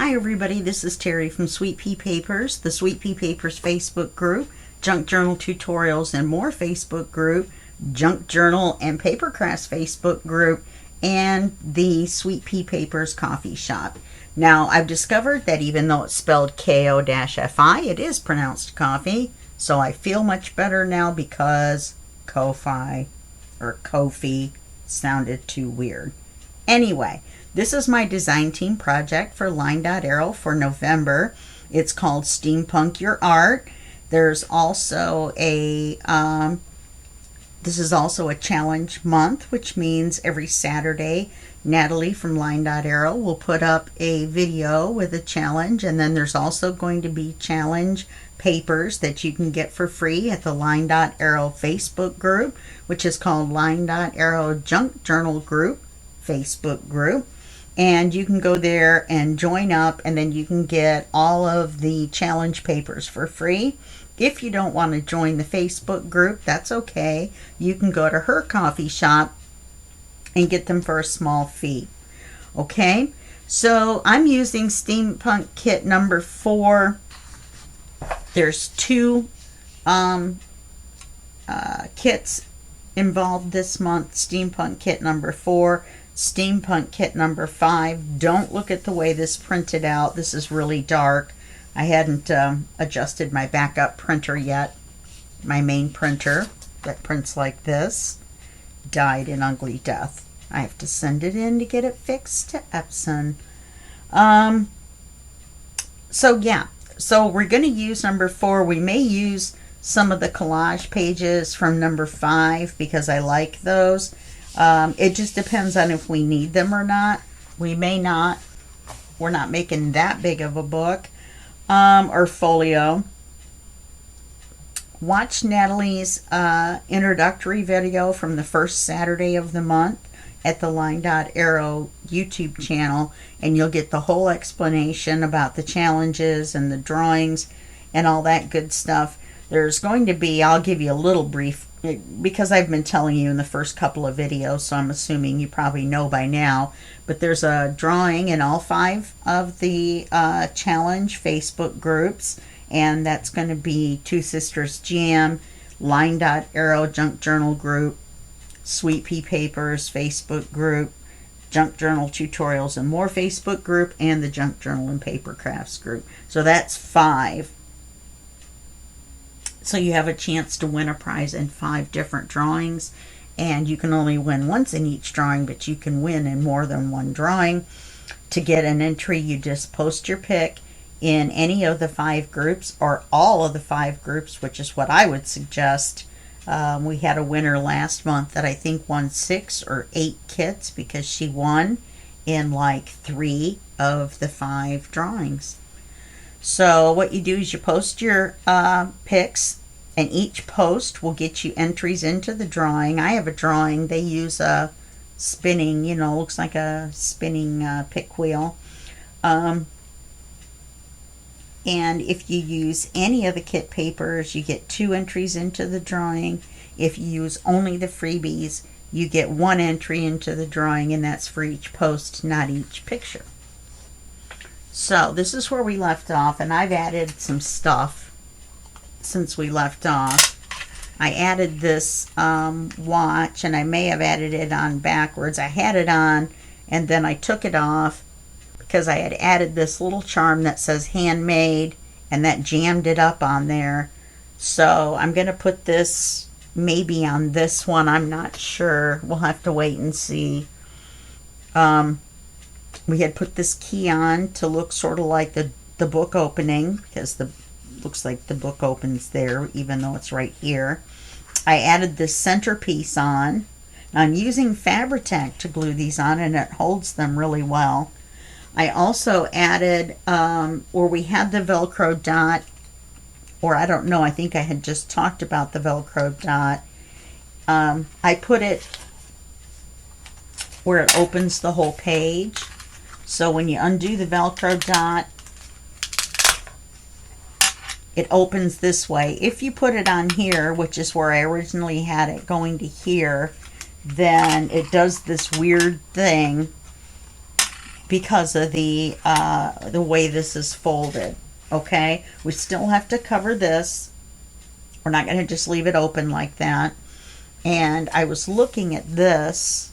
Hi everybody, this is Terry from Sweet Pea Papers, the Sweet Pea Papers Facebook group, Junk Journal Tutorials and More Facebook group, Junk Journal and Papercrafts Facebook group, and the Sweet Pea Papers coffee shop. Now, I've discovered that even though it's spelled K-O-F-I, it is pronounced coffee, so I feel much better now because Ko-Fi or Ko-Fi sounded too weird. Anyway, this is my design team project for LineDotArrow for November. It's called Steampunk Your Art. There's also a, this is also a challenge month, which means every Saturday, Natalie from LineDotArrow will put up a video with a challenge, and then there's also going to be challenge papers that you can get for free at the LineDotArrow Facebook group, which is called LineDotArrow Junk Journal Group Facebook group. And you can go there and join up, and then you can get all of the challenge papers for free. If you don't want to join the Facebook group, that's okay. You can go to her coffee shop and get them for a small fee. Okay, so I'm using Steampunk Kit number 4. There's 2 kits involved this month. Steampunk Kit number 4. Steampunk Kit number 5. Don't look at the way this printed out. This is really dark. I hadn't adjusted my backup printer yet. My main printer that prints like this died an ugly death. I have to send it in to get it fixed to Epson. So yeah, so we're going to use number 4. We may use some of the collage pages from number 5 because I like those. It just depends on if we need them or not. We may not. We're not making that big of a book or folio. Watch Natalie's introductory video from the first Saturday of the month at the LineDotArrow YouTube channel, and you'll get the whole explanation about the challenges and the drawings and all that good stuff. There's going to be, I'll give you a little brief, because I've been telling you in the first couple of videos, so I'm assuming you probably know by now, but there's a drawing in all 5 of the challenge Facebook groups, and that's going to be TwoSisterJam, LineDotArrow Junk Journal Group, Sweet Pea Papers Facebook group, Junk Journal Tutorials and More Facebook group, and the Junk Journal and Papercrafts group. So that's 5. So you have a chance to win a prize in 5 different drawings, and you can only win once in each drawing, but you can win in more than one drawing. To get an entry, you just post your pic in any of the 5 groups or all of the 5 groups, which is what I would suggest. We had a winner last month that I think won 6 or 8 kits because she won in like 3 of the 5 drawings. So what you do is you post your pics, and each post will get you entries into the drawing. I have a drawing. They use a spinning, looks like a spinning pick wheel. And if you use any of the kit papers, you get 2 entries into the drawing. If you use only the freebies, you get 1 entry into the drawing, and that's for each post, not each picture. So this is where we left off, and I've added some stuff since we left off. I added this watch, and I may have added it on backwards. I had it on, and then I took it off because I had added this little charm that says handmade, and that jammed it up on there. So I'm going to put this maybe on this one. I'm not sure. We'll have to wait and see. We had put this key on to look sort of like the book opening, because looks like the book opens there, even though it's right here. I added this centerpiece on. I'm using Fabri-Tac to glue these on, and it holds them really well. I also added, where we had the Velcro dot, or I don't know, I think I had just talked about the Velcro dot. I put it where it opens the whole page. So when you undo the Velcro dot, it opens this way. If you put it on here, which is where I originally had it going to here, then it does this weird thing because of the way this is folded. Okay, we still have to cover this. We're not going to just leave it open like that. And I was looking at this,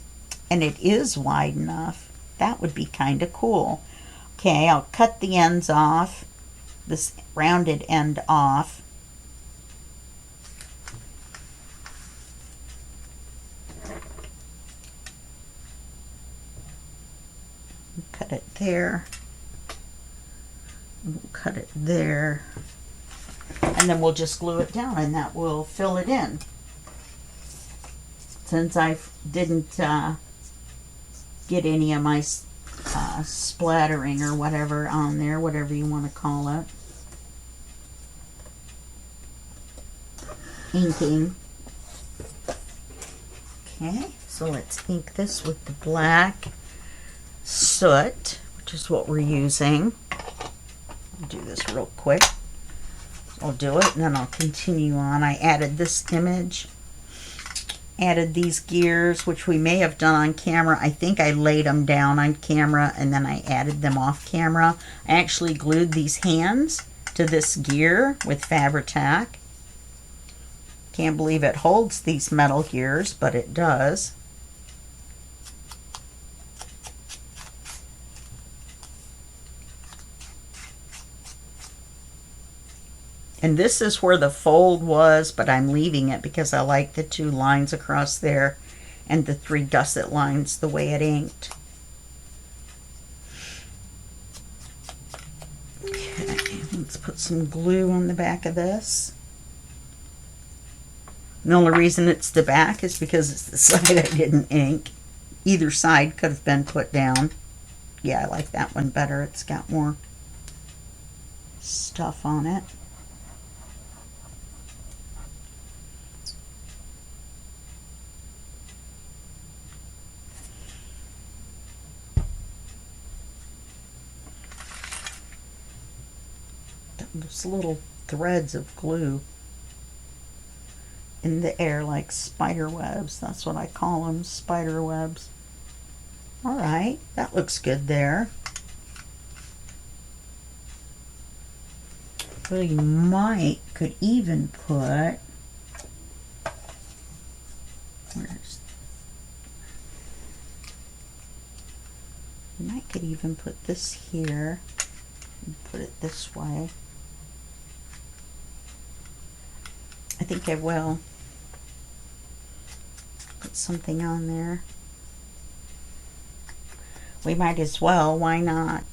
and it is wide enough. That would be kind of cool. Okay, I'll cut the ends off, this rounded end off. Cut it there. We'll cut it there. And then we'll just glue it down, and that will fill it in. Since I didn't get any of my splattering or whatever on there, whatever you want to call it. Inking. Okay, so let's ink this with the black soot, which is what we're using. I'll do this real quick. I'll do it and then I'll continue on. I added this image, added these gears, which we may have done on camera. I think I laid them down on camera and then I added them off camera. I actually glued these hands to this gear with Fabri-Tac. Can't believe it holds these metal gears, but it does. And this is where the fold was, but I'm leaving it because I like the 2 lines across there and the 3 gusset lines the way it inked. Okay, let's put some glue on the back of this. The only reason it's the back is because it's the side I didn't ink. Either side could have been put down. Yeah, I like that one better. It's got more stuff on it. Those little threads of glue in the air like spider webs. That's what I call them, spider webs. All right, that looks good there. So you could even put, could even put this here and put it this way. I think I will put something on there. We might as well, why not?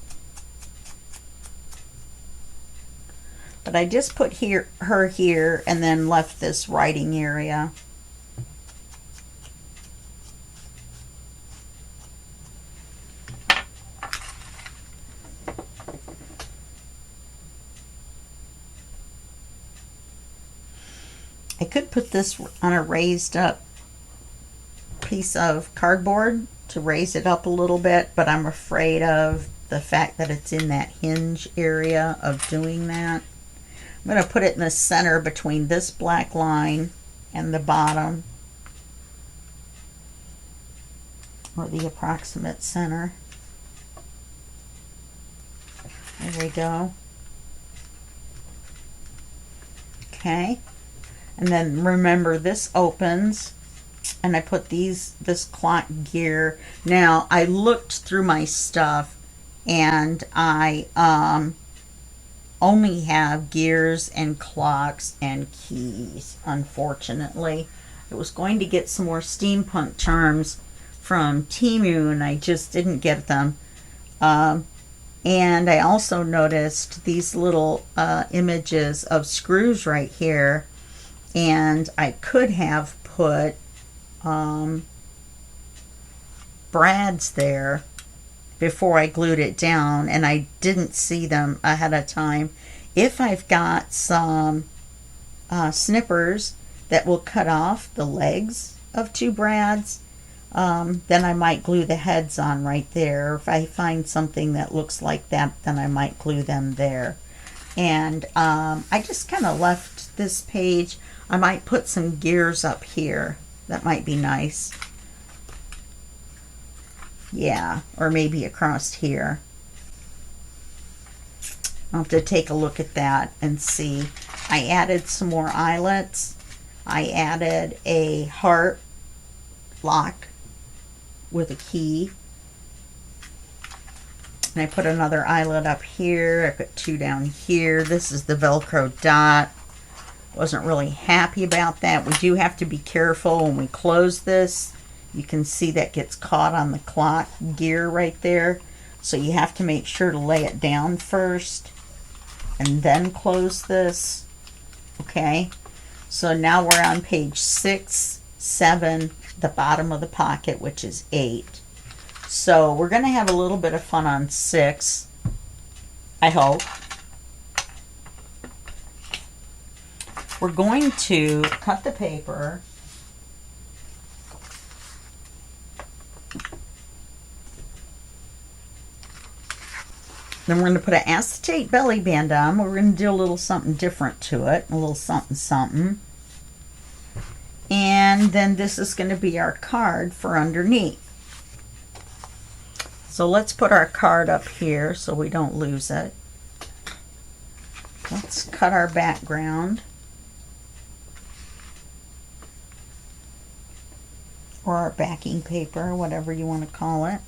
But I just put her here and then left this writing area. I could put this on a raised up piece of cardboard to raise it up a little bit, but I'm afraid of the fact that it's in that hinge area of doing that. I'm going to put it in the center between this black line and the bottom, or the approximate center. There we go. Okay. And then remember, this opens, and I put this clock gear. Now, I looked through my stuff, and I only have gears and clocks and keys, unfortunately. I was going to get some more steampunk charms from Temu, and I just didn't get them. And I also noticed these little images of screws right here. And I could have put brads there before I glued it down, and I didn't see them ahead of time. If I've got some snippers that will cut off the legs of 2 brads, then I might glue the heads on right there. If I find something that looks like that, then I might glue them there. And I just kind of left this page. I might put some gears up here. That might be nice. Yeah, or maybe across here. I'll have to take a look at that and see. I added some more eyelets. I added a heart lock with a key. And I put another eyelet up here. I put two down here. This is the Velcro dot. Wasn't really happy about that. We do have to be careful when we close this. You can see that gets caught on the clock gear right there. So you have to make sure to lay it down first and then close this. Okay, so now we're on page 6, 7, the bottom of the pocket, which is 8. So we're going to have a little bit of fun on 6, I hope. We're going to cut the paper. Then we're going to put an acetate belly band on. We're going to do a little something different to it. A little something something. And then this is going to be our card for underneath. So let's put our card up here so we don't lose it. Let's cut our background. Or our backing paper, whatever you want to call it.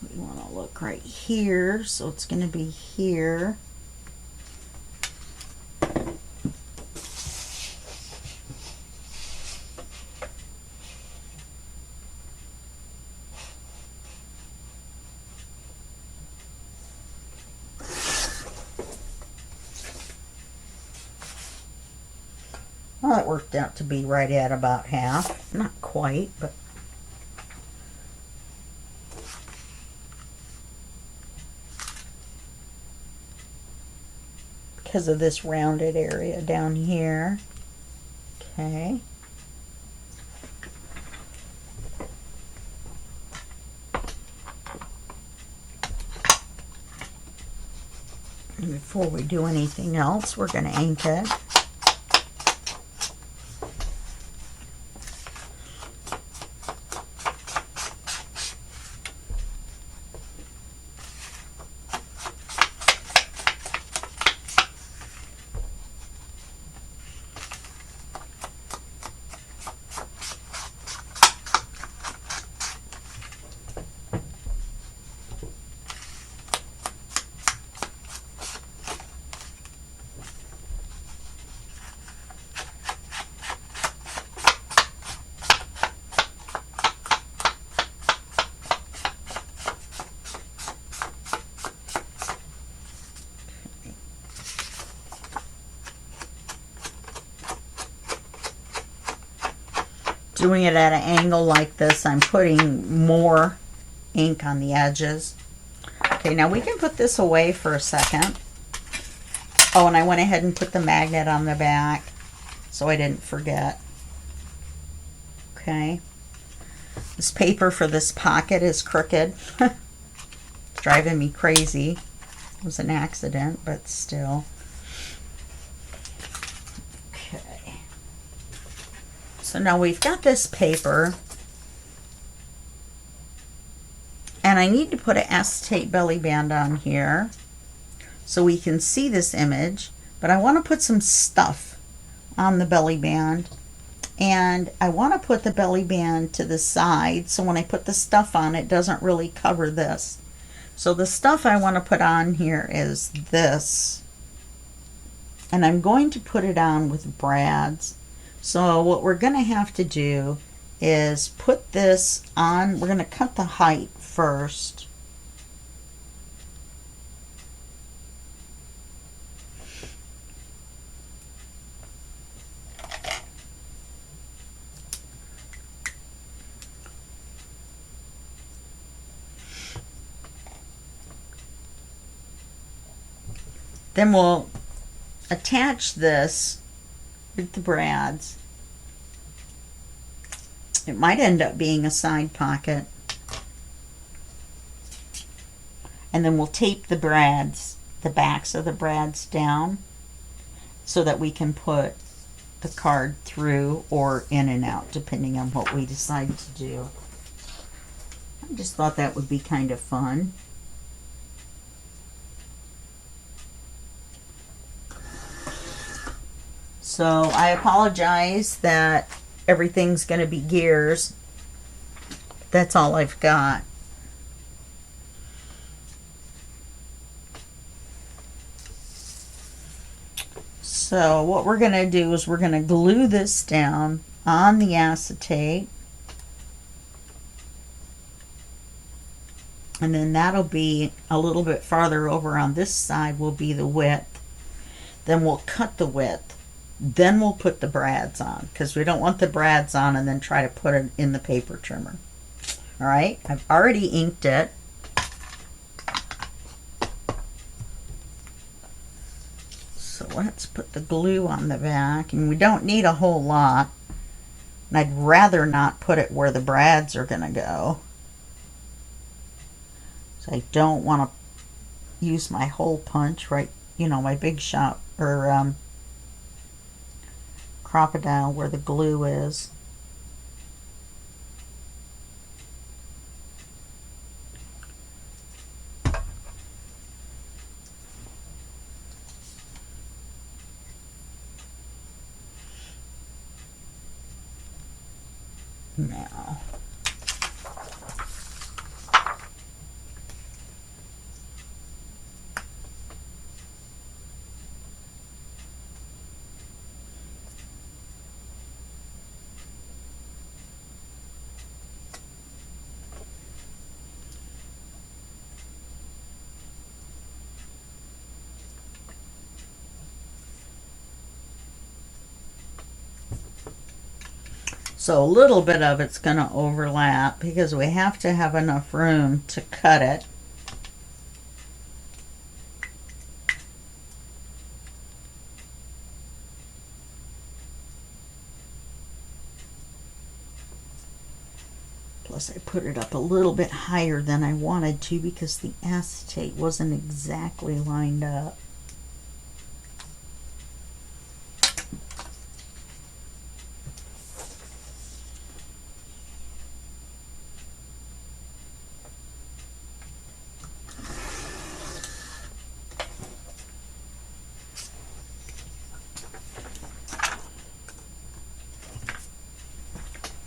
We want to look right here, so it's going to be here. Well, it worked out to be right at about half. Not quite, but because of this rounded area down here. Okay. And before we do anything else, we're going to ink it. Doing it at an angle like this, I'm putting more ink on the edges. Okay, now we can put this away for a second. Oh, and I went ahead and put the magnet on the back so I didn't forget. Okay. This paper for this pocket is crooked. It's driving me crazy. It was an accident, but still. So now we've got this paper, and I need to put an acetate belly band on here so we can see this image, but I want to put some stuff on the belly band, and I want to put the belly band to the side so when I put the stuff on, it doesn't really cover this. So the stuff I want to put on here is this, and I'm going to put it on with brads. So what we're going to have to do is put this on. We're going to cut the height first. Then we'll attach this with the brads. It might end up being a side pocket. And then we'll tape the brads, the backs of the brads down so that we can put the card through or in and out, depending on what we decide to do. I just thought that would be kind of fun. So I apologize that everything's going to be gears. That's all I've got. So what we're going to do is we're going to glue this down on the acetate. And then that'll be a little bit farther over on this side will be the width. Then we'll cut the width. Then we'll put the brads on, because we don't want the brads on and then try to put it in the paper trimmer. All right, I've already inked it. So let's put the glue on the back, and we don't need a whole lot. And I'd rather not put it where the brads are going to go. So I don't want to use my hole punch, right, you know, my big shot or crocodile where the glue is. Now, so a little bit of it's going to overlap because we have to have enough room to cut it. Plus I put it up a little bit higher than I wanted to because the acetate wasn't exactly lined up.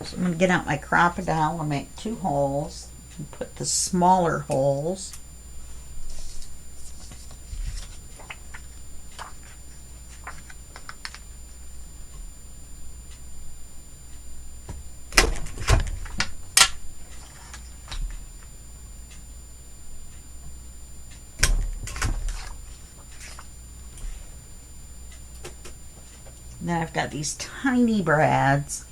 So I'm going to get out my crocodile and make 2 holes and put the smaller holes. And then I've got these tiny brads.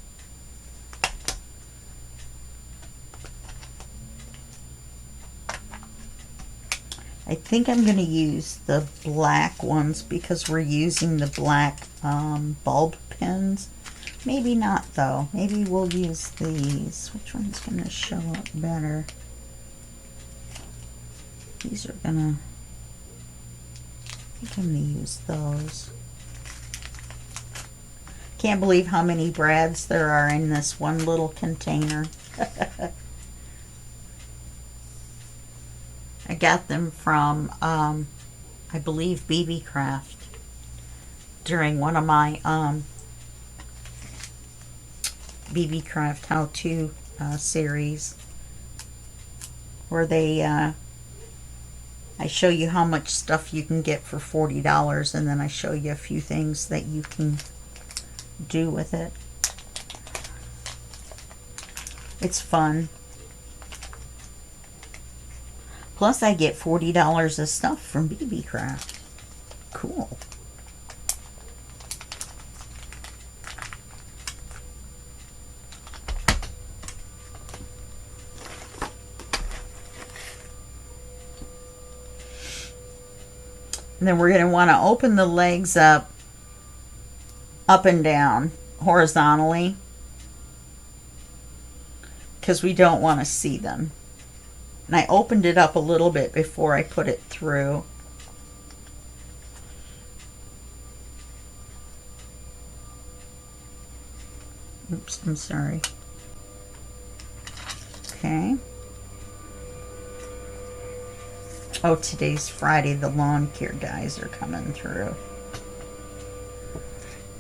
I think I'm going to use the black ones because we're using the black bulb pins. Maybe not though. Maybe we'll use these. Which one's going to show up better? These are going to... I think I'm going to use those. Can't believe how many brads there are in this one little container. I got them from, I believe, BBcraft during one of my BBcraft how-to series where they, I show you how much stuff you can get for $40 and then I show you a few things that you can do with it. It's fun. Plus, I get $40 of stuff from BBcraft. Cool. And then we're going to want to open the legs up and down horizontally because we don't want to see them. And I opened it up a little bit before I put it through. Oops, I'm sorry. Okay. Oh, today's Friday. The lawn care guys are coming through.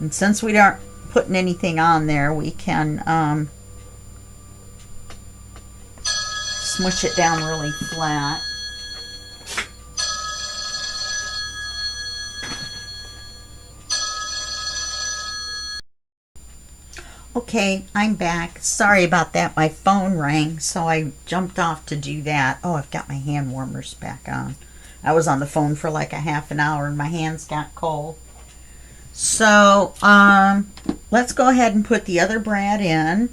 And since we aren't putting anything on there, we can smush it down really flat. Okay, I'm back. Sorry about that. My phone rang, so I jumped off to do that. Oh, I've got my hand warmers back on. I was on the phone for like a half an hour and my hands got cold. So, let's go ahead and put the other brad in.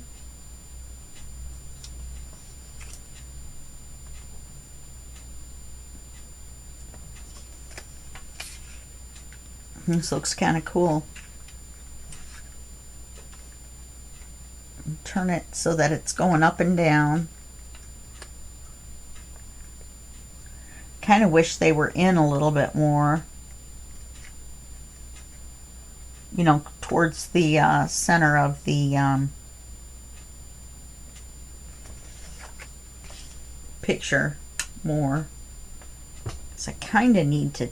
This looks kind of cool. Turn it so that it's going up and down. Kind of wish they were in a little bit more. You know, towards the center of the picture more. So I kind of need to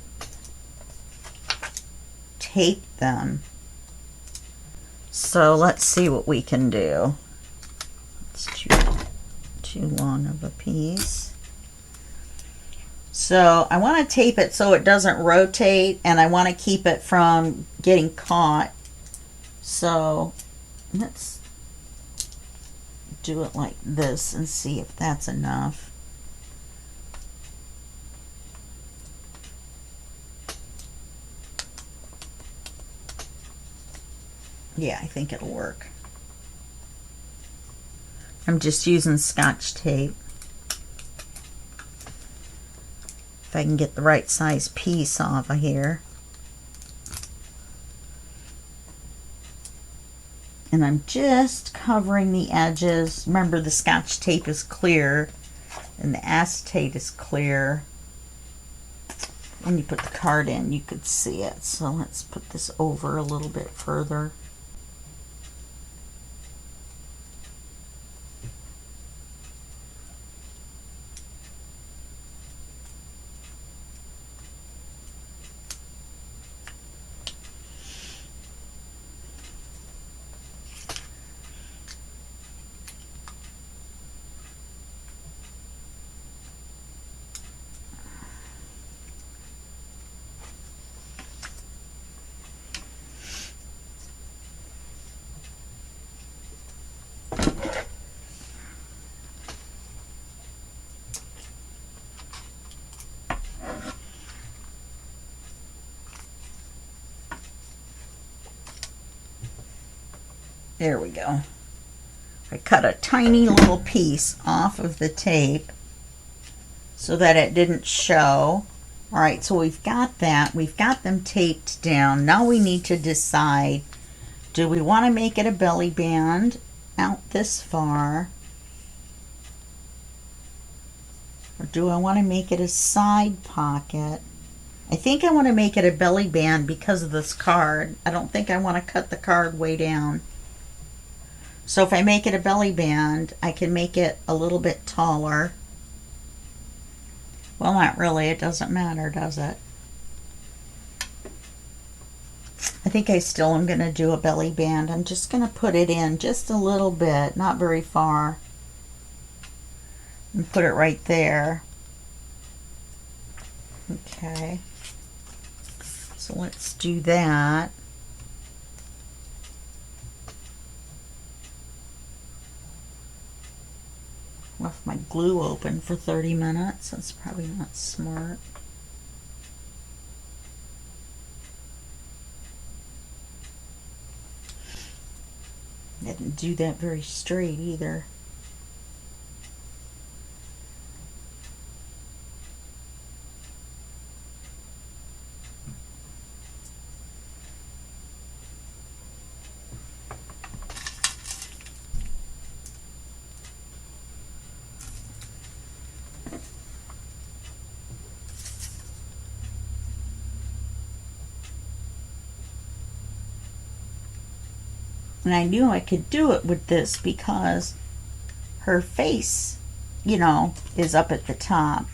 tape them. So let's see what we can do. It's too long of a piece. So I want to tape it so it doesn't rotate, and I want to keep it from getting caught. So let's do it like this and see if that's enough. Yeah, I think it'll work. I'm just using Scotch tape. If I can get the right size piece off of here. And I'm just covering the edges. Remember, the Scotch tape is clear and the acetate is clear. When you put the card in, you could see it. So let's put this over a little bit further. There we go. I cut a tiny little piece off of the tape so that it didn't show. All right, so we've got that. We've got them taped down. Now we need to decide, do we want to make it a belly band out this far? Or do I want to make it a side pocket? I think I want to make it a belly band because of this card. I don't think I want to cut the card way down. So if I make it a belly band, I can make it a little bit taller. Well, not really. It doesn't matter, does it? I think I still am going to do a belly band. I'm just going to put it in just a little bit, not very far. And put it right there. Okay. So let's do that. Left my glue open for 30 minutes. That's probably not smart. Didn't do that very straight either. And I knew I could do it with this because her face, you know, is up at the top.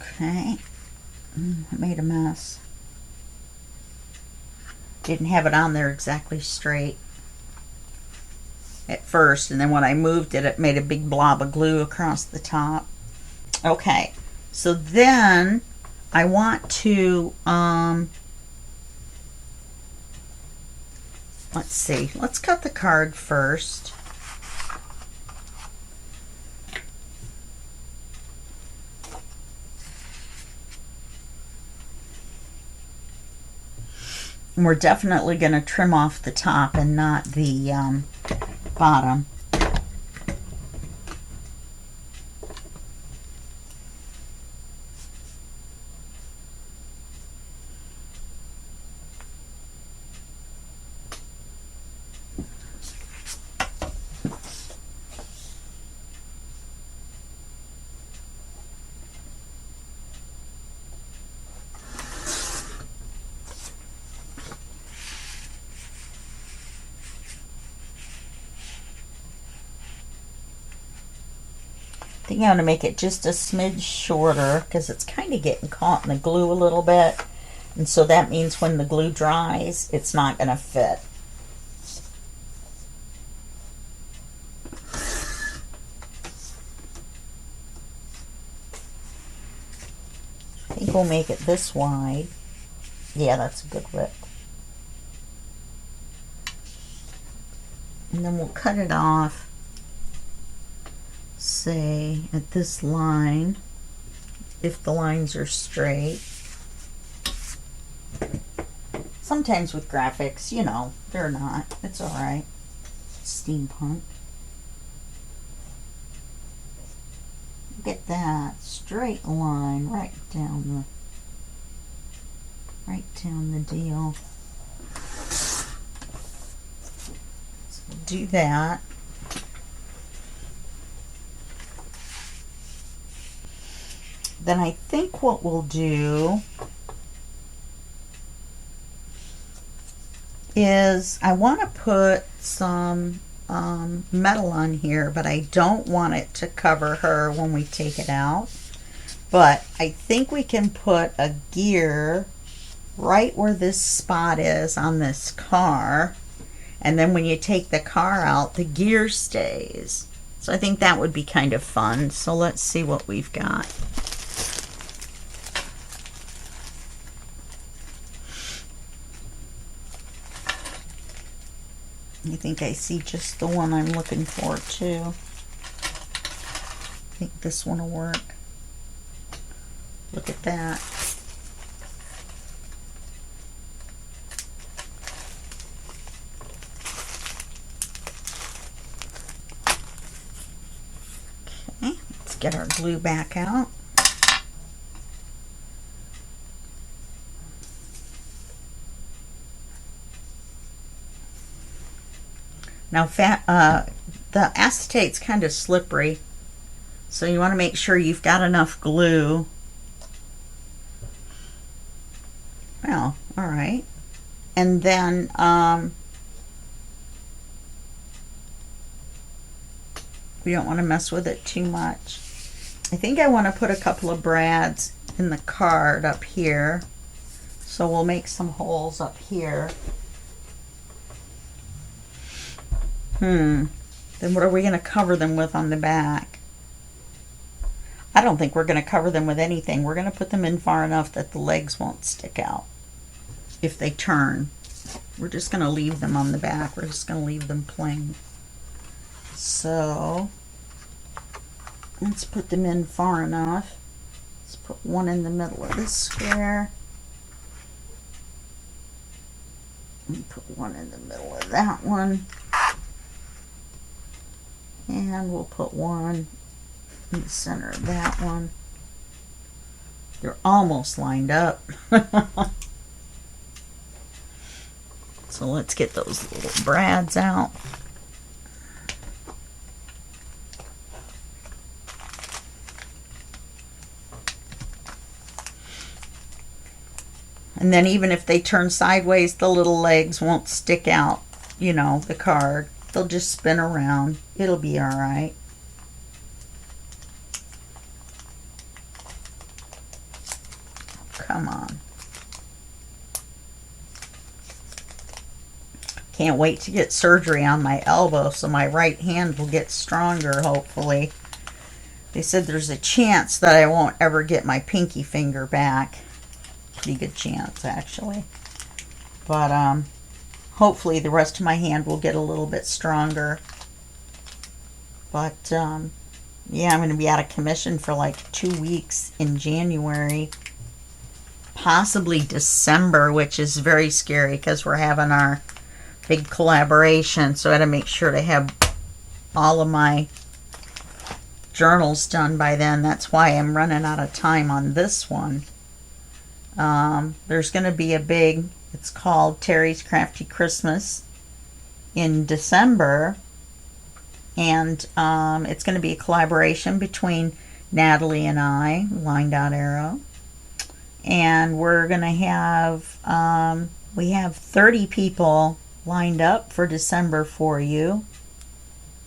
Okay, I made a mess. Didn't have it on there exactly straight at first, and then when I moved it, it made a big blob of glue across the top. Okay, so then I want to, let's see, let's cut the card first. And we're definitely going to trim off the top and not the bottom. I think I'm going to make it just a smidge shorter because it's kind of getting caught in the glue a little bit. And so that means when the glue dries, it's not going to fit. I think we'll make it this wide. Yeah, that's a good width. And then we'll cut it off, say at this line, if the lines are straight. Sometimes with graphics, you know, they're not. It's alright. Steampunk. Get that straight line right down the deal. So we'll do that. Then I think what we'll do is I want to put some metal on here, but I don't want it to cover her when we take it out. But I think we can put a gear right where this spot is on this car, and then when you take the car out, the gear stays. So I think that would be kind of fun. So let's see what we've got. I think I see just the one I'm looking for too. I think this one will work. Look at that. Okay, let's get our glue back out. Now, the acetate's kind of slippery, so you want to make sure you've got enough glue. Well, all right. And then we don't want to mess with it too much. I think I want to put a couple of brads in the card up here, so we'll make some holes up here. Then what are we going to cover them with on the back? I don't think we're going to cover them with anything. We're going to put them in far enough that the legs won't stick out if they turn. We're just going to leave them on the back. We're just going to leave them plain. So let's put them in far enough. Let's put one in the middle of this square. And put one in the middle of that one. And we'll put one in the center of that one. They're almost lined up. So let's get those little brads out. And then even if they turn sideways, the little legs won't stick out, you know, the card. They'll just spin around. It'll be all right. Come on. Can't wait to get surgery on my elbow so my right hand will get stronger, hopefully. They said there's a chance that I won't ever get my pinky finger back. Pretty good chance, actually. But hopefully the rest of my hand will get a little bit stronger. But yeah, I'm going to be out of commission for like 2 weeks in January. Possibly December, which is very scary because we're having our big collaboration. So I had to make sure to have all of my journals done by then. That's why I'm running out of time on this one. There's going to be a big, it's called Terry's Crafty Christmas in December, and it's going to be a collaboration between Natalie and I, LineDotArrow, and we're going to have, we have 30 people lined up for December for you.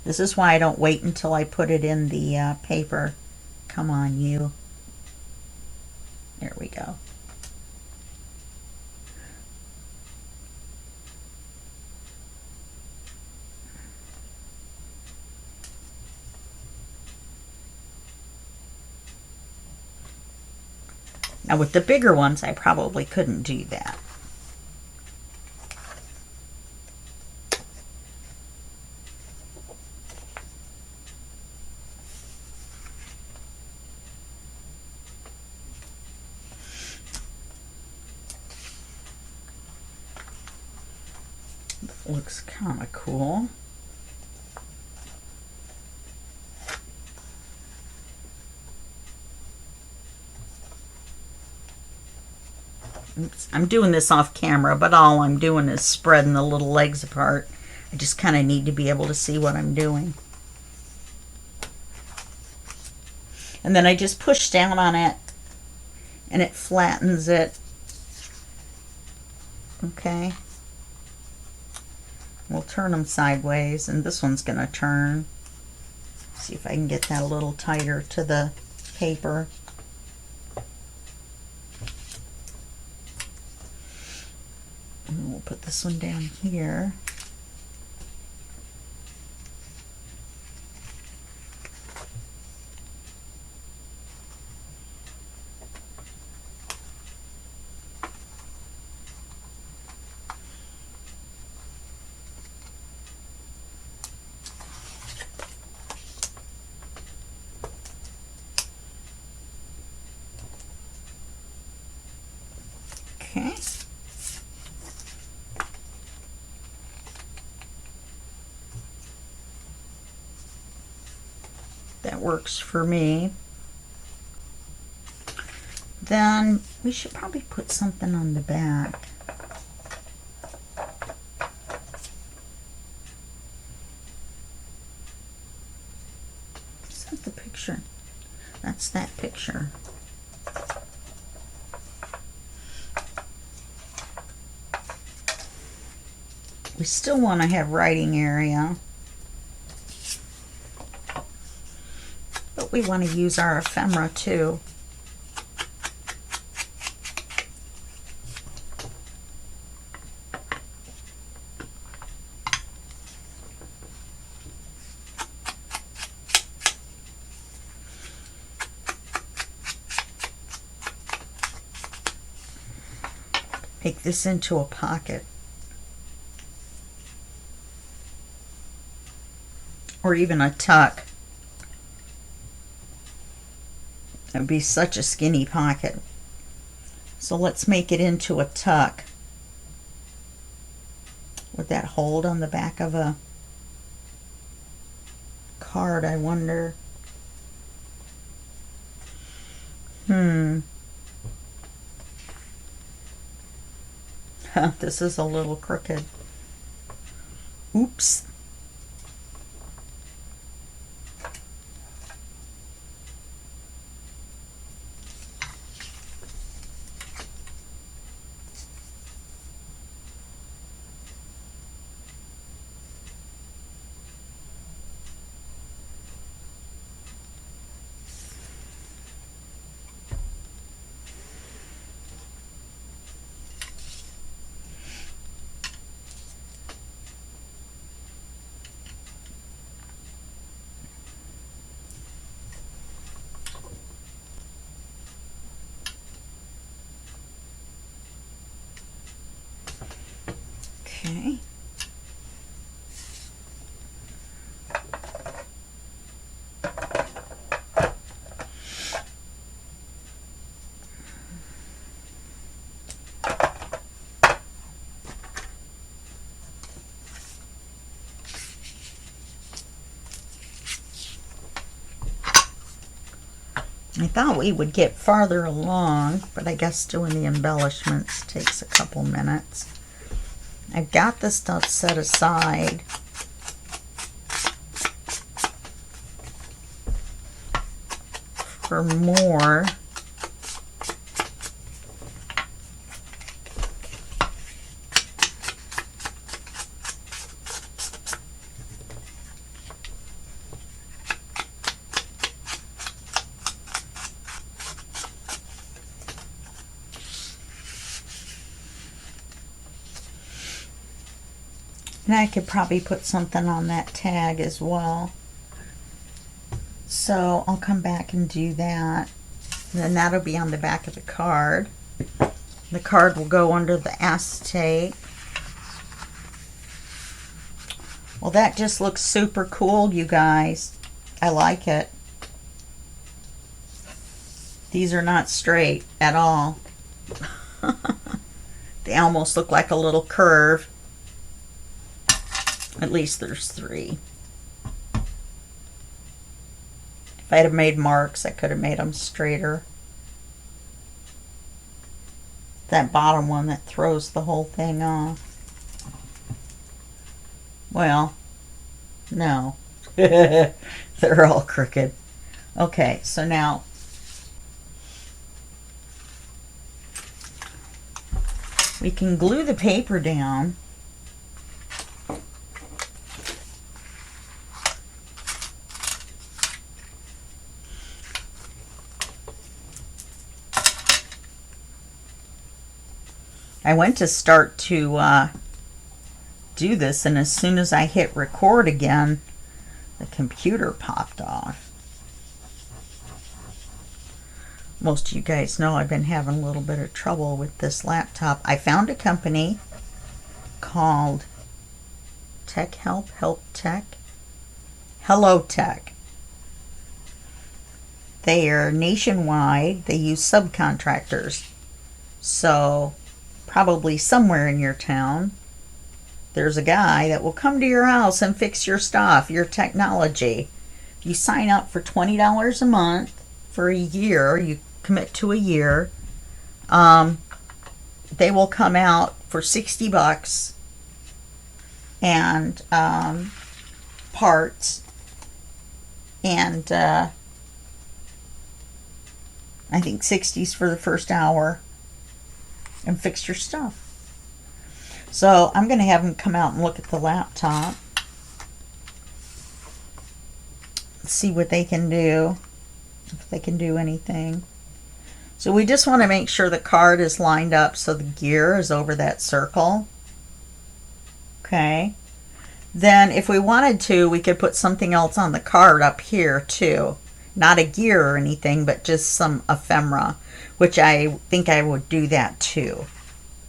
This is why I don't wait until I put it in the paper. Come on, you. There we go. Now with the bigger ones, I probably couldn't do that. Looks kind of cool. Oops, I'm doing this off camera, but all I'm doing is spreading the little legs apart. I just kind of need to be able to see what I'm doing. And then I just push down on it and it flattens it. Okay. We'll turn them sideways, and this one's going to turn. See if I can get that a little tighter to the paper. And we'll put this one down here. Okay. That works for me. Then we should probably put something on the back. Is that the picture? That's that picture. We still want to have writing area, but we want to use our ephemera too. Make this into a pocket. Or even a tuck. It would be such a skinny pocket. So let's make it into a tuck. Would that hold on the back of a card, I wonder? This is a little crooked. Oops. Okay. I thought we would get farther along, but I guess doing the embellishments takes a couple minutes. I've got the stuff set aside for more. And I could probably put something on that tag as well. So I'll come back and do that. And then that'll be on the back of the card. The card will go under the acetate. Well, that just looks super cool, you guys. I like it. These are not straight at all. They almost look like a little curve. At least there's 3. If I'd have made marks, I could have made them straighter. That bottom one that throws the whole thing off. Well, no. They're all crooked. Okay, so now we can glue the paper down. I went to start to do this, and as soon as I hit record again, the computer popped off. Most of you guys know I've been having a little bit of trouble with this laptop. I found a company called Hello Tech. They are nationwide. They use subcontractors. So probably somewhere in your town, there's a guy that will come to your house and fix your stuff, your technology. If you sign up for $20 a month for a year, you commit to a year, they will come out for $60 and parts, and I think $60 for the first hour, and fix your stuff. So I'm going to have them come out and look at the laptop, see what they can do, if they can do anything. So we just want to make sure the card is lined up so the gear is over that circle. Okay. Then if we wanted to, we could put something else on the card up here too. Not a gear or anything, but just some ephemera, which I think I would do that too.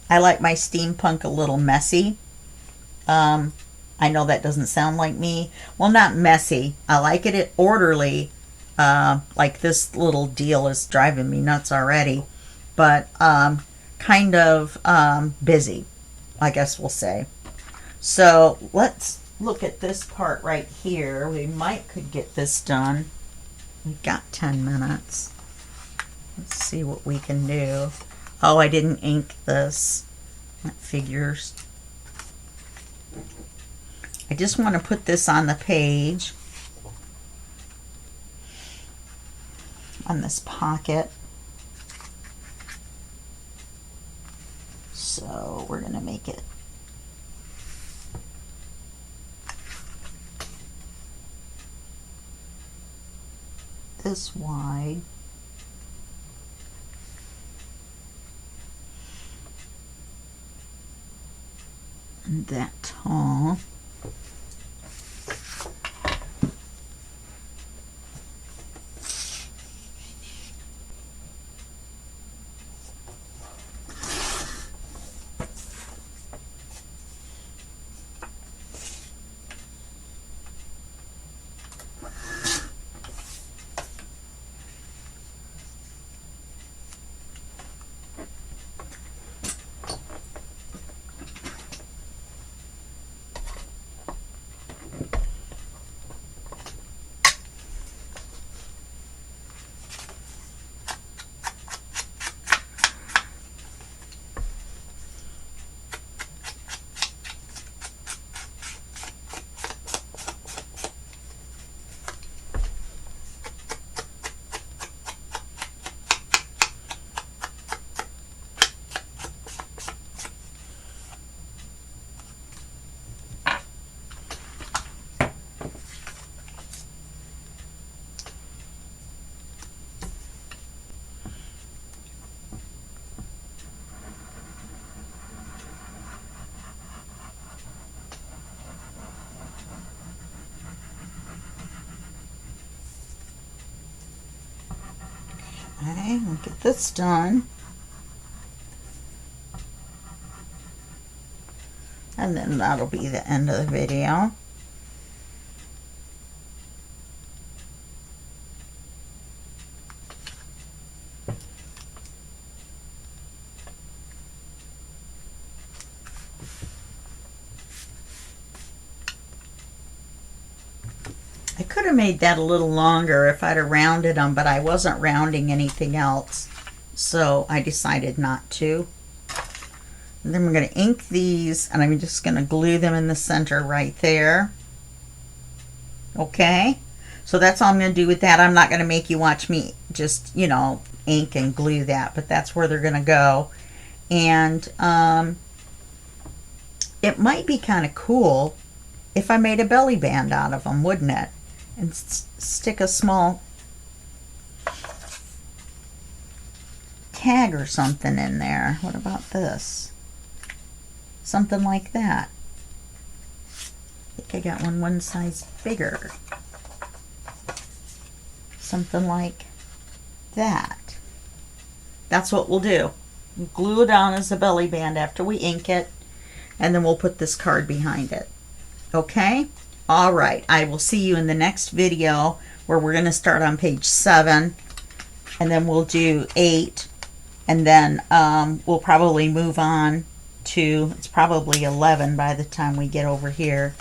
I like my steampunk a little messy. I know that doesn't sound like me. Well, not messy. I like it orderly. Like this little deal is driving me nuts already. But kind of busy, I guess we'll say. So let's look at this part right here. We could get this done. We've got 10 minutes. Let's see what we can do. Oh, I didn't ink this. That figures. I just want to put this on the page, on this pocket. So we're going to make it this wide. And that tall. Okay, we'll get this done. And then that'll be the end of the video. I could have made that a little longer if I'd have rounded them, but I wasn't rounding anything else, so I decided not to. And then we're going to ink these, and I'm just going to glue them in the center right there. Okay, so that's all I'm going to do with that. I'm not going to make you watch me just, you know, ink and glue that, but that's where they're going to go. And it might be kind of cool if I made a belly band out of them, wouldn't it? And stick a small tag or something in there. What about this? Something like that. I think I got one size bigger. Something like that. That's what we'll do. We'll glue it on as a belly band after we ink it, and then we'll put this card behind it. Okay? All right, I will see you in the next video where we're going to start on page 7, and then we'll do 8, and then we'll probably move on to, it's probably 11 by the time we get over here.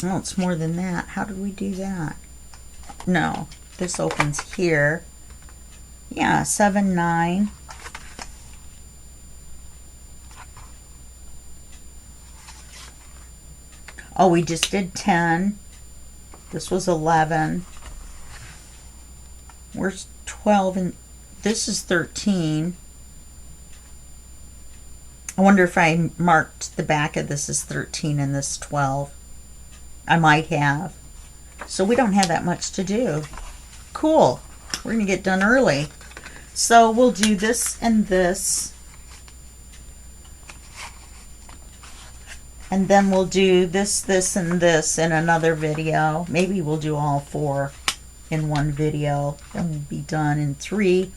Oh, it's more than that. How did we do that? No, this opens here. Yeah, 7, 9. Oh, we just did 10. This was 11. Where's 12? And this is 13. I wonder if I marked the back of this as 13 and this 12. I might have. So we don't have that much to do. Cool. We're going to get done early. So we'll do this and this. And then we'll do this, this, and this in another video. Maybe we'll do all 4 in one video. Then we'll be done in 3.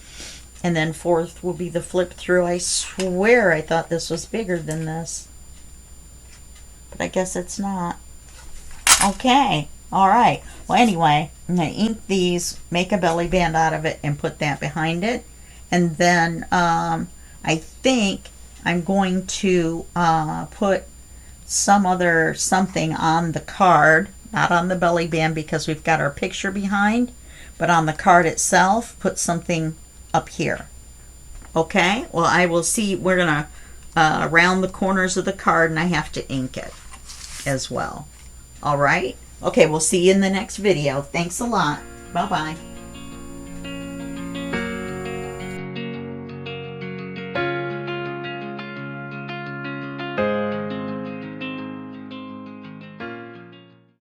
And then 4th will be the flip through. I swear I thought this was bigger than this. But I guess it's not. Okay. All right. Well, anyway, I'm going to ink these, make a belly band out of it, and put that behind it. And then I think I'm going to put some other something on the card, not on the belly band because we've got our picture behind, but on the card itself, put something up here. Okay, well, I will see. We're gonna round the corners of the card, and I have to ink it as well. All right, okay, we'll see you in the next video. Thanks a lot. Bye bye.